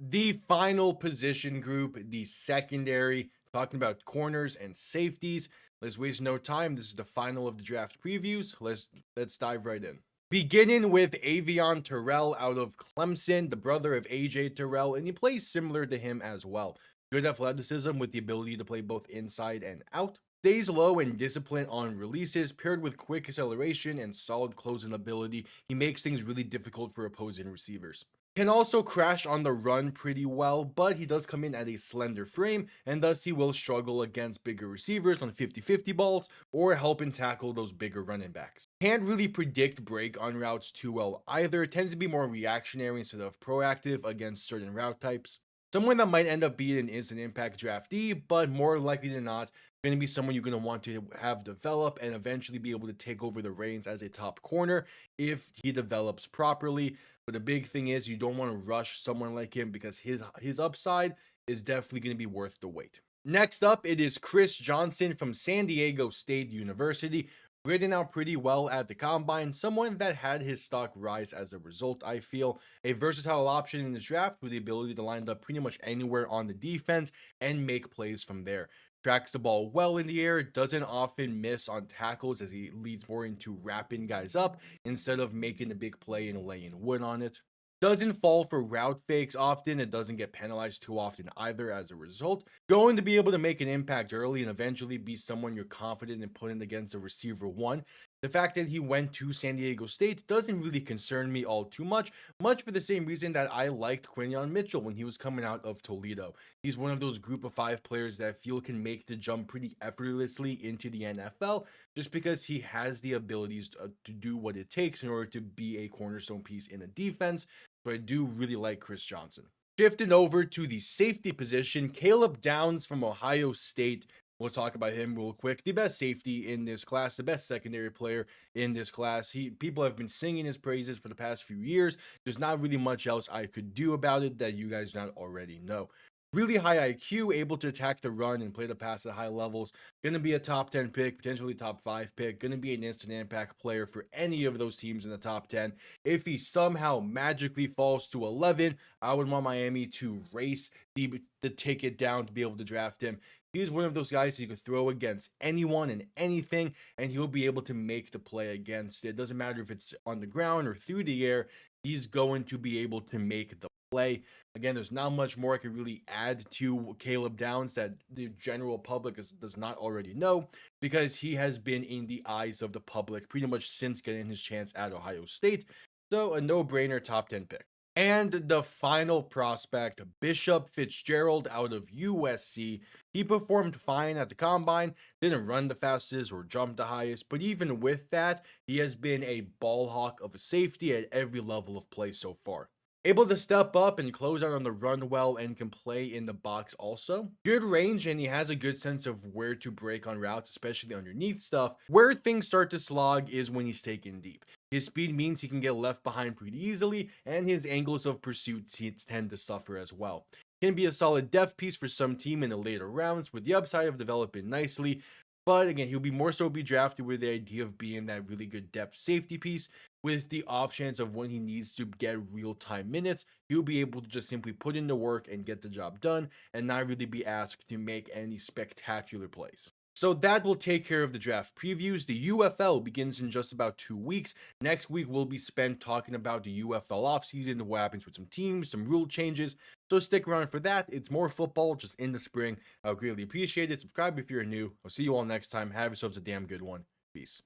The final position group, the secondary, talking about corners and safeties. Let's waste no time. This is the final of the draft previews. Let's dive right in. Beginning with Avion Terrell out of Clemson, the brother of AJ Terrell, and he plays similar to him as well. Good athleticism with the ability to play both inside and out. Stays low and disciplined on releases, paired with quick acceleration and solid closing ability. He makes things really difficult for opposing receivers. Can also crash on the run pretty well, but he does come in at a slender frame, and thus he will struggle against bigger receivers on 50-50 balls or helping tackle those bigger running backs. Can't really predict break on routes too well either. It tends to be more reactionary instead of proactive against certain route types. Someone that might end up being an instant impact draftee, but more likely than not, going to be someone you're going to want to have develop and eventually be able to take over the reins as a top corner if he develops properly. But the big thing is you don't want to rush someone like him because his upside is definitely going to be worth the wait. Next up, it is Chris Johnson from San Diego State University, grading out pretty well at the combine. Someone that had his stock rise as a result, I feel. A versatile option in the draft with the ability to line up pretty much anywhere on the defense and make plays from there. Tracks the ball well in the air, doesn't often miss on tackles as he leads more into wrapping guys up instead of making a big play and laying wood on it. Doesn't fall for route fakes often. It doesn't get penalized too often either as a result. Going to be able to make an impact early and eventually be someone you're confident in putting against a receiver one. The fact that he went to San Diego State doesn't really concern me all too much for the same reason that I liked Quinion Mitchell when he was coming out of Toledo. He's one of those group of five players that I feel can make the jump pretty effortlessly into the NFL just because he has the abilities to do what it takes in order to be a cornerstone piece in a defense. So I do really like Chris Johnson. Shifting over to the safety position, Caleb Downs from Ohio State. We'll talk about him real quick. The best safety in this class, the best secondary player in this class. People have been singing his praises for the past few years. There's not really much else I could do about it that you guys not already know. Really high IQ, able to attack the run and play the pass at high levels. Going to be a top 10 pick, potentially top 5 pick. Going to be an instant impact player for any of those teams in the top 10. If he somehow magically falls to 11, I would want Miami to race the ticket down to be able to draft him. He's one of those guys you could throw against anyone and anything, and he'll be able to make the play against it. Doesn't matter if it's on the ground or through the air, he's going to be able to make the play. Again, there's not much more I could really add to Caleb Downs that the general public does not already know because he has been in the eyes of the public pretty much since getting his chance at Ohio State. So a no-brainer top 10 pick. And the final prospect, Bishop Fitzgerald out of USC. He performed fine at the combine, didn't run the fastest or jump the highest, but even with that, he has been a ball hawk of a safety at every level of play so far. Able to step up and close out on the run well and can play in the box also. Good range and he has a good sense of where to break on routes, especially underneath stuff. Where things start to slog is when he's taken deep. His speed means he can get left behind pretty easily, and his angles of pursuit tend to suffer as well. Can be a solid depth piece for some team in the later rounds with the upside of developing nicely, but again, he'll be more so be drafted with the idea of being that really good depth safety piece with the off chance of when he needs to get real time minutes, he'll be able to just simply put in the work and get the job done and not really be asked to make any spectacular plays. So that will take care of the draft previews. The UFL begins in just about 2 weeks. Next week will be spent talking about the UFL offseason, what happens with some teams, some rule changes. So stick around for that. It's more football just in the spring. I would greatly appreciate it. Subscribe if you're new. I'll see you all next time. Have yourselves a damn good one. Peace.